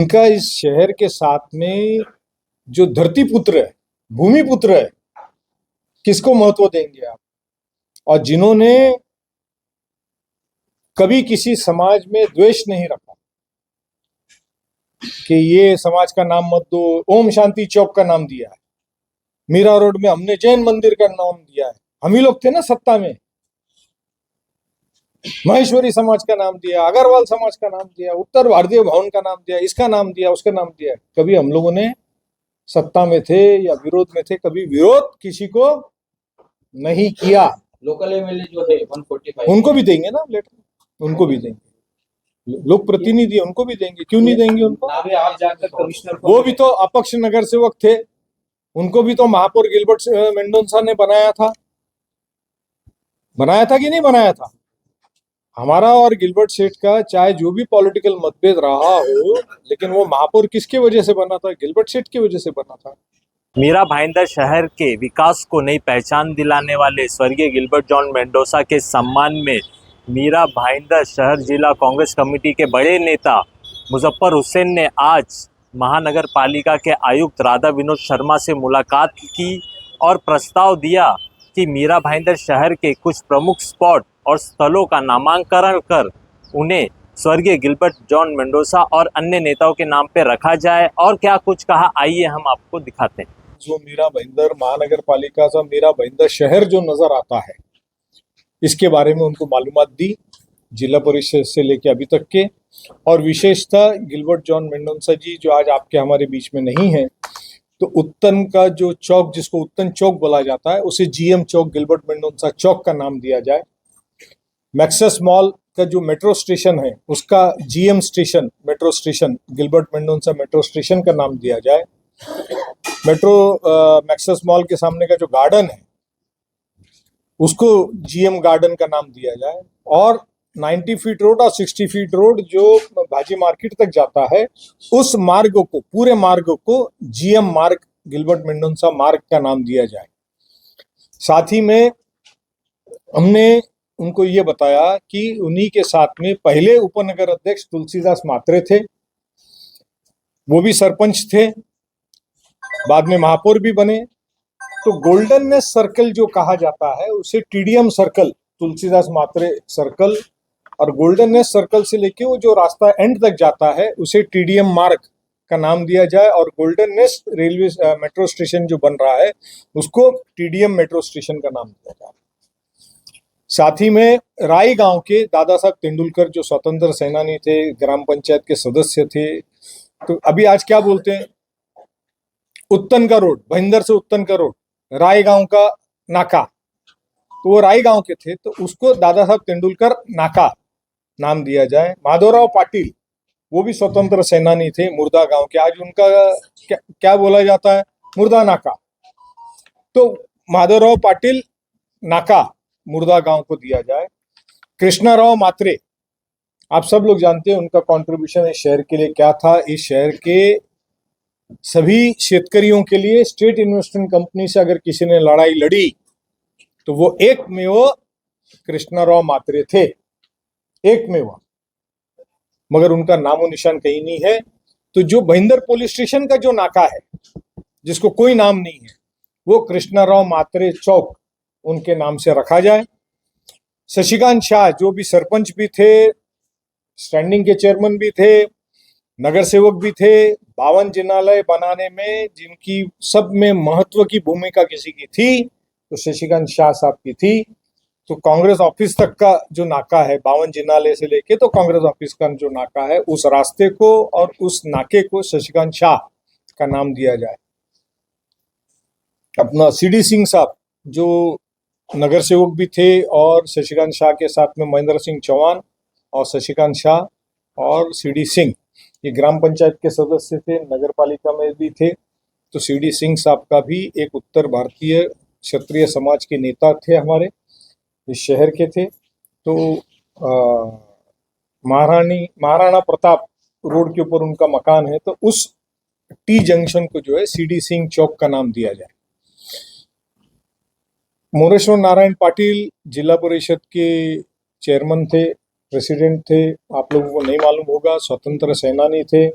इनका इस शहर के साथ में जो धरती पुत्र है, भूमि पुत्र है, किसको महत्व देंगे आप? और जिन्होंने कभी किसी समाज में द्वेष नहीं रखा कि ये समाज का नाम मत दो, ओम शांति चौक का नाम दिया है, मीरा रोड में हमने जैन मंदिर का नाम दिया है, हम ही लोग थे ना सत्ता में, महेश्वरी समाज का नाम दिया, अग्रवाल समाज का नाम दिया, उत्तर भारतीय भवन का नाम दिया, इसका नाम दिया, उसका नाम दिया। कभी हम लोगों ने सत्ता में थे या विरोध में थे, कभी विरोध किसी को नहीं किया। लोकल एमएलए जो है 145 उनको भी देंगे ना लेटर, उनको भी देंगे, लोक प्रतिनिधि उनको भी देंगे, क्यों नहीं देंगे उनको? अभी आप जाकर कमिश्नर वो भी तो अपक्ष नगर सेवक थे, उनको भी तो महापौर गिलबर्ट मेंडोंसा ने बनाया था कि नहीं बनाया था? हमारा और गिलबर्ट सेठ का चाहे जो भी पॉलिटिकल मतभेद रहा हो, लेकिन वो महापौर किसके वजह से बना था? गिलबर्ट सेठ की वजह से बना था। मीरा भाईंदर शहर के विकास को नई पहचान दिलाने वाले स्वर्गीय गिलबर्ट जॉन मेंडोसा के सम्मान में मीरा भाईंदर शहर जिला कांग्रेस कमेटी के बड़े नेता मुजफ्फर हुसैन ने आज महानगर पालिका के आयुक्त राधा विनोद शर्मा से मुलाकात की और प्रस्ताव दिया कि मीरा भाईंदर शहर के कुछ प्रमुख स्पॉट और स्थलों का नामांकन कर उन्हें स्वर्गीय गिलबर्ट जॉन मेंडोसा और अन्य नेताओं के नाम पे रखा जाए। और क्या कुछ कहा, आइए हम आपको दिखाते हैं। जो मीरा भाईंदर महानगर पालिका का मीरा भाईंदर शहर जो नजर आता है, इसके बारे में उनको मालूमात दी, जिला परिषद से लेके अभी तक के। और विशेषतः गिलबर्ट जॉन मेंडोसा जी जो आज आपके हमारे बीच में नहीं है, तो उत्तन का जो चौक, जिसको उत्तन चौक बोला जाता है, उसे जीएम चौक, गिलबर्ट मेंडोसा चौक का नाम दिया जाए। मैक्सेस मॉल का जो मेट्रो स्टेशन है, उसका GM station, metro station, Gilbert Mendoza metro station का नाम दिया जाए। मैक्सेस मॉल के सामने का जो गार्डन है, उसको जीएम गार्डन का नाम दिया जाए। और 90 फीट रोड और 60 फीट रोड जो भाजी मार्केट तक जाता है, उस मार्ग को, पूरे मार्ग को जीएम मार्ग, गिलबर्ट मेंडोसा मार्ग का नाम दिया जाए। साथ ही में हमने उनको ये बताया कि उन्हीं के साथ में पहले उपनगर अध्यक्ष तुलसीदास मात्रे थे, वो भी सरपंच थे, बाद में महापौर भी बने। तो गोल्डननेस सर्कल जो कहा जाता है, उसे टीडीएम सर्कल, तुलसीदास मात्रे सर्कल, और गोल्डननेस सर्कल से लेके वो जो रास्ता एंड तक जाता है, उसे टीडीएम मार्ग का नाम दिया जाए। और गोल्डननेस रेलवे मेट्रो स्टेशन जो बन रहा है, उसको टीडीएम मेट्रो स्टेशन का नाम दिया जाए। साथ ही में राय गांव के दादा साहब तेंदुलकर जो स्वतंत्र सेनानी थे, ग्राम पंचायत के सदस्य थे, तो अभी आज क्या बोलते हैं, उत्तन का रोड, भाईंदर से उत्तन का रोड, राय गांव का नाका, तो वो राय गांव के थे, तो उसको दादा साहब तेंदुलकर नाका नाम दिया जाए। माधवराव पाटिल, वो भी स्वतंत्र सेनानी थे, मुर्दा गांव के, आज उनका क्या बोला जाता है, मुर्दा नाका। तो माधवराव पाटिल नाका मुर्दा गांव को दिया जाए। कृष्णाराव मात्रे, आप सब लोग जानते हैं उनका कंट्रीब्यूशन इस शहर के लिए क्या था। इस शहर के सभी शेतकरियों के लिए स्टेट इन्वेस्टमेंट कंपनी से अगर किसी ने लड़ाई लड़ी, तो वो एक में वो कृष्णाराव मात्रे थे, एक में वो, मगर उनका नामो निशान कहीं नहीं है। तो जो भाईंदर पुलिस स्टेशन का जो नाका है, जिसको कोई नाम नहीं है, वो कृष्णाराव मात्रे चौक उनके नाम से रखा जाए। शशिकांत शाह जो भी सरपंच भी थे, स्टैंडिंग के चेयरमैन भी थे, नगर सेवक भी थे, 52 जिनालय बनाने में जिनकी सब में महत्व की भूमिका किसी की थी, तो शशिकांत शाह साहब की थी। तो कांग्रेस ऑफिस तक का जो नाका है, 52 जिनालय से लेके तो कांग्रेस ऑफिस का जो नाका है, उस रास्ते को और उस नाके को शशिकांत शाह का नाम दिया जाए। अपना सीडी सिंह साहब जो नगर सेवक भी थे, और शशिकांत शाह के साथ में महेंद्र सिंह चौहान और शशिकांत शाह और सीडी सिंह, ये ग्राम पंचायत के सदस्य थे, नगर पालिका में भी थे। तो सीडी सिंह साहब का भी एक उत्तर भारतीय क्षत्रिय समाज के नेता थे, हमारे इस शहर के थे। तो महाराणा प्रताप रोड के ऊपर उनका मकान है, तो उस टी जंक्शन को जो है सीडी सिंह चौक का नाम दिया जाए। मोरेश्वर नारायण पाटिल जिला परिषद के चेयरमैन थे, प्रेसिडेंट थे, आप लोगों को नहीं मालूम होगा, स्वतंत्र सेनानी थे।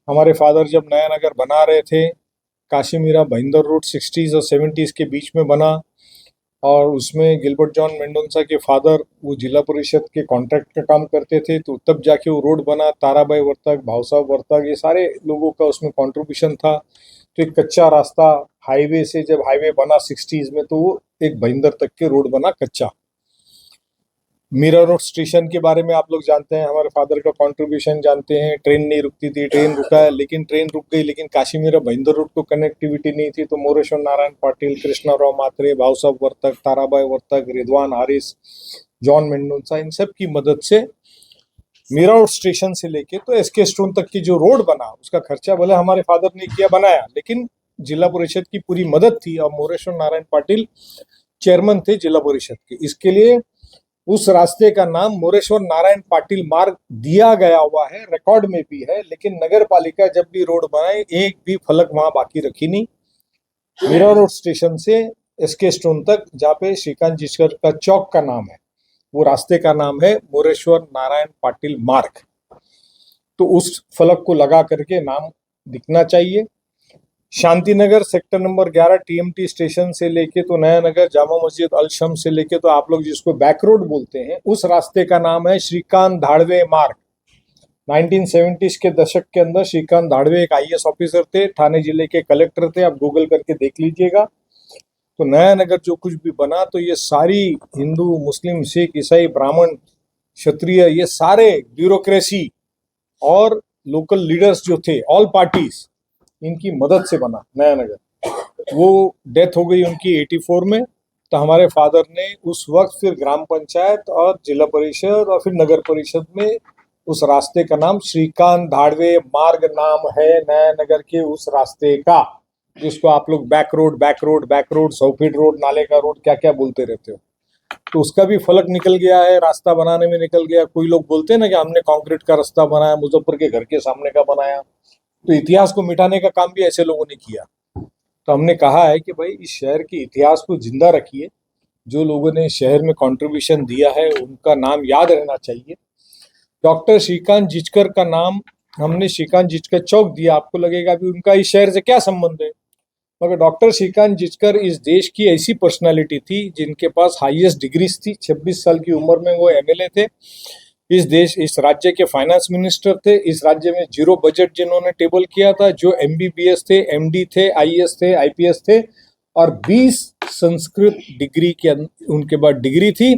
हमारे फादर जब नया नगर बना रहे थे, काशी मीरा भाईंदर रोड 60s और 70s के बीच में बना, और उसमें गिलबर्ट जॉन मेंडोसा के फादर वो जिला परिषद के कॉन्ट्रैक्ट का काम करते थे, तो तब जाके वो रोड बना। ताराबाई वर्तक, भाव साहब वर्तक, ये सारे लोगों का उसमें कंट्रीब्यूशन था। तो एक कच्चा रास्ता हाईवे से, जब हाईवे बना 60s में, तो वो एक भाईंदर तक के रोड बना कच्चा। मीरा रोड स्टेशन के बारे में आप लोग जानते हैं, हमारे फादर का कंट्रीब्यूशन जानते हैं। ट्रेन नहीं रुकती थी, ट्रेन रुका है, लेकिन ट्रेन रुक गई, लेकिन काशी मीरा भाईंदर रोड को कनेक्टिविटी नहीं थी। तो मोरेश्वर नारायण पाटिल, कृष्णाराव मात्रे, भाव साहब वर्तक, ताराबाई वर्तक, रिजवान हारिस, जॉन मेंडोसा, इन सब की मदद से मीरा रोड स्टेशन से लेके तो एसके स्टोन तक की जो रोड बना, उसका खर्चा भले हमारे फादर ने किया, बनाया, लेकिन जिला परिषद की पूरी मदद थी। और मोरेश्वर नारायण पाटिल चेयरमैन थे जिला परिषद के। इसके लिए उस रास्ते का नाम मोरेश्वर नारायण पाटिल मार्ग दिया गया हुआ है, रिकॉर्ड में भी है। लेकिन नगर पालिका जब भी रोड बनाए, एक भी फलक वहां बाकी रखी नहीं। मीरा रोड स्टेशन से एसके स्टोन तक, जहाँ पे श्रीकांत जिचकर का चौक का नाम है, वो रास्ते का नाम है मोरेश्वर नारायण पाटिल मार्ग। तो उस फलक को लगा करके नाम दिखना चाहिए। Shantinagar sector number 11 TMT station से लेके तो नया नगर जामा मस्जिद अल शम से लेके तो आप लोग जिसको बैक रोड बोलते हैं, उस रास्ते का नाम है श्रीकांत धाड़वे मार्ग। 1970s के दशक के अंदर श्रीकांत धाड़वे एक आईएएस ऑफिसर थे, ठाणे जिले के कलेक्टर थे। आप गूगल करके देख लीजिएगा। तो नया नगर जो कुछ भी बना, तो ये सारी हिंदू, मुस्लिम, सिख, ईसाई, ब्राह्मण, क्षत्रिय, ये सारे ब्यूरोक्रेसी और लोकल लीडर्स जो थे, ऑल पार्टीज, इनकी मदद से बना नया नगर। वो डेथ हो गई उनकी 84 में। तो हमारे फादर ने उस वक्त फिर ग्राम पंचायत और जिला परिषद और फिर नगर परिषद में उस रास्ते का नाम श्रीकांत धाड़वे मार्ग नाम है नया नगर के उस रास्ते का, जिसको आप लोग बैक रोड, 100 फीट रोड, नाले का रोड, क्या क्या बोलते रहते हो। तो उसका भी फलक निकल गया है, रास्ता बनाने में निकल गया। कोई लोग बोलते हैं ना कि हमने कंक्रीट का रास्ता बनाया, मुजफ्फर के घर के सामने का बनाया। तो इतिहास को मिटाने का काम भी ऐसे लोगों ने किया। तो हमने कहा है कि भाई इस शहर के इतिहास को जिंदा रखिए। जो लोगों ने शहर में कंट्रीब्यूशन दिया है उनका नाम याद रहना चाहिए। डॉक्टर श्रीकांत जिचकर का नाम हमने श्रीकांत जिचकर चौक दिया। आपको लगेगा भी उनका इस शहर से क्या संबंध है, मगर डॉक्टर श्रीकांत जिचकर इस देश की ऐसी पर्सनालिटी थी जिनके पास हाईएस्ट डिग्रीज थी। 26 साल की उम्र में वो एमएलए थे। इस राज्य के फाइनेंस मिनिस्टर थे। इस राज्य में जीरो बजट जिन्होंने टेबल किया था, जो एमबीबीएस थे, एमडी थे, आईएएस थे, आईपीएस थे, और 20 संस्कृत डिग्री के उनके बाद डिग्री थी।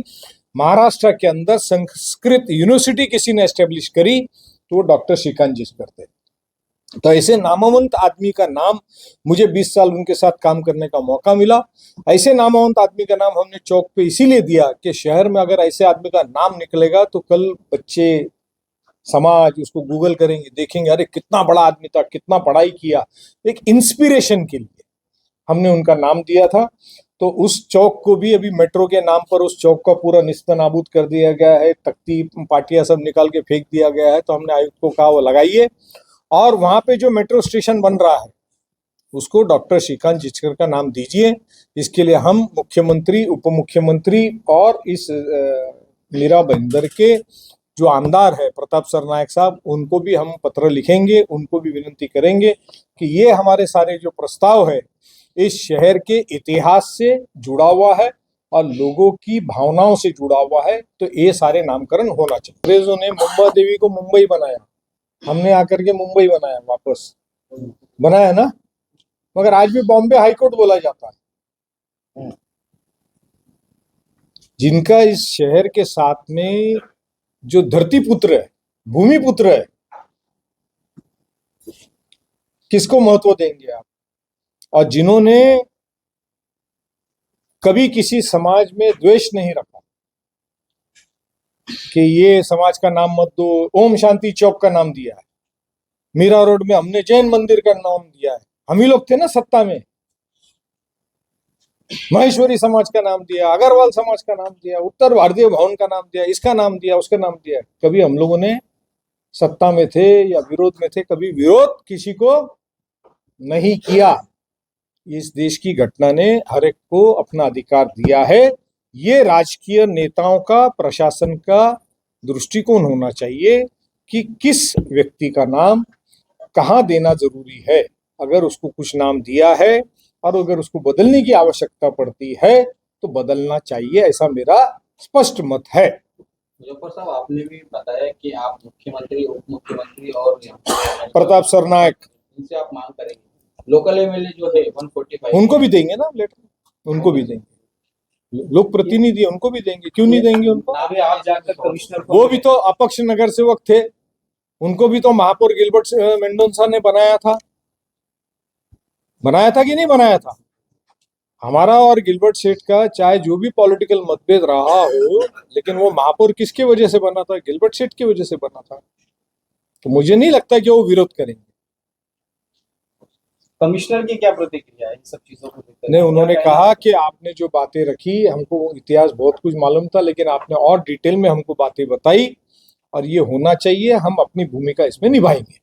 महाराष्ट्र के अंदर संस्कृत यूनिवर्सिटी किसी ने एस्टेब्लिश करी तो वो डॉक्टर श्रीकांत जिचकर थे। तो ऐसे नामवंत आदमी का नाम, मुझे 20 साल उनके साथ काम करने का मौका मिला। ऐसे नामवंत आदमी का नाम हमने चौक पे इसीलिए दिया कि शहर में अगर ऐसे आदमी का नाम निकलेगा तो कल बच्चे, समाज उसको गूगल करेंगे, देखेंगे अरे कितना बड़ा आदमी था, कितना पढ़ाई किया। एक इंस्पिरेशन के लिए हमने उनका नाम दिया था। तो उस चौक को भी अभी मेट्रो के नाम पर उस चौक का पूरा निस्तानाबूद कर दिया गया है, तख्ती पाटियां सब निकाल के फेंक दिया गया है। तो हमने आयुक्त को कहा वो लगाइए, और वहां पे जो मेट्रो स्टेशन बन रहा है उसको डॉक्टर श्रीकांत जिचकर का नाम दीजिए। इसके लिए हम मुख्यमंत्री, उप मुख्यमंत्री और इस मीरा भाईंदर के जो आमदार है प्रताप सरनायक साहब, उनको भी हम पत्र लिखेंगे, उनको भी विनती करेंगे कि ये हमारे सारे जो प्रस्ताव है इस शहर के इतिहास से जुड़ा हुआ है और लोगों की भावनाओं से जुड़ा हुआ है। तो ये सारे नामकरण होना चाहिए। अंग्रेजों ने मुंबा देवी को मुंबई बनाया, हमने आकर के मुंबई बनाया, वापस बनाया ना, मगर आज भी बॉम्बे हाईकोर्ट बोला जाता है। जिनका इस शहर के साथ में जो धरती पुत्र है, भूमि पुत्र है, किसको महत्व देंगे आप? और जिन्होंने कभी किसी समाज में द्वेष नहीं रखा कि ये समाज का नाम मत दो, ओम शांति चौक का नाम दिया है, मीरा रोड में हमने जैन मंदिर का नाम दिया है, हम ही लोग थे ना सत्ता में, महेश्वरी समाज का नाम दिया, अग्रवाल समाज का नाम दिया, उत्तर भारतीय भवन का नाम दिया, इसका नाम दिया, उसका नाम दिया। कभी हम लोगों ने सत्ता में थे या विरोध में थे, कभी विरोध किसी को नहीं किया। इस देश की घटना ने हर एक को अपना अधिकार दिया है। ये राजकीय नेताओं का, प्रशासन का दृष्टिकोण होना चाहिए कि किस व्यक्ति का नाम कहाँ देना जरूरी है। अगर उसको कुछ नाम दिया है और अगर उसको बदलने की आवश्यकता पड़ती है तो बदलना चाहिए, ऐसा मेरा स्पष्ट मत है। मुजफ्फर साहब, आपने भी बताया कि आप मुख्यमंत्री, उप मुख्यमंत्री और प्रताप सरनायक, इनसे आप मांग करेंगे। लोकल एमएलए जो है 145 उनको भी देंगे ना लेटर, उनको भी देंगे। लोक प्रतिनिधि है, उनको भी देंगे, क्यों नहीं देंगे उनको। अभी आप जाकर कमिश्नर को वो भी तो अपक्ष नगर सेवक थे, उनको भी तो महापौर गिलबर्ट मेंडोसा ने बनाया था कि नहीं बनाया था। हमारा और गिलबर्ट सेठ का चाहे जो भी पॉलिटिकल मतभेद रहा हो, लेकिन वो महापौर किसके वजह से बना था, गिलबर्ट सेठ की वजह से बना था। तो मुझे नहीं लगता कि वो विरोध करेंगे। कमिश्नर की क्या प्रतिक्रिया है इन सब चीजों को लेकर? नहीं, उन्होंने कहा कि आपने जो बातें रखी, हमको इतिहास बहुत कुछ मालूम था, लेकिन आपने और डिटेल में हमको बातें बताई और ये होना चाहिए, हम अपनी भूमिका इसमें निभाएंगे।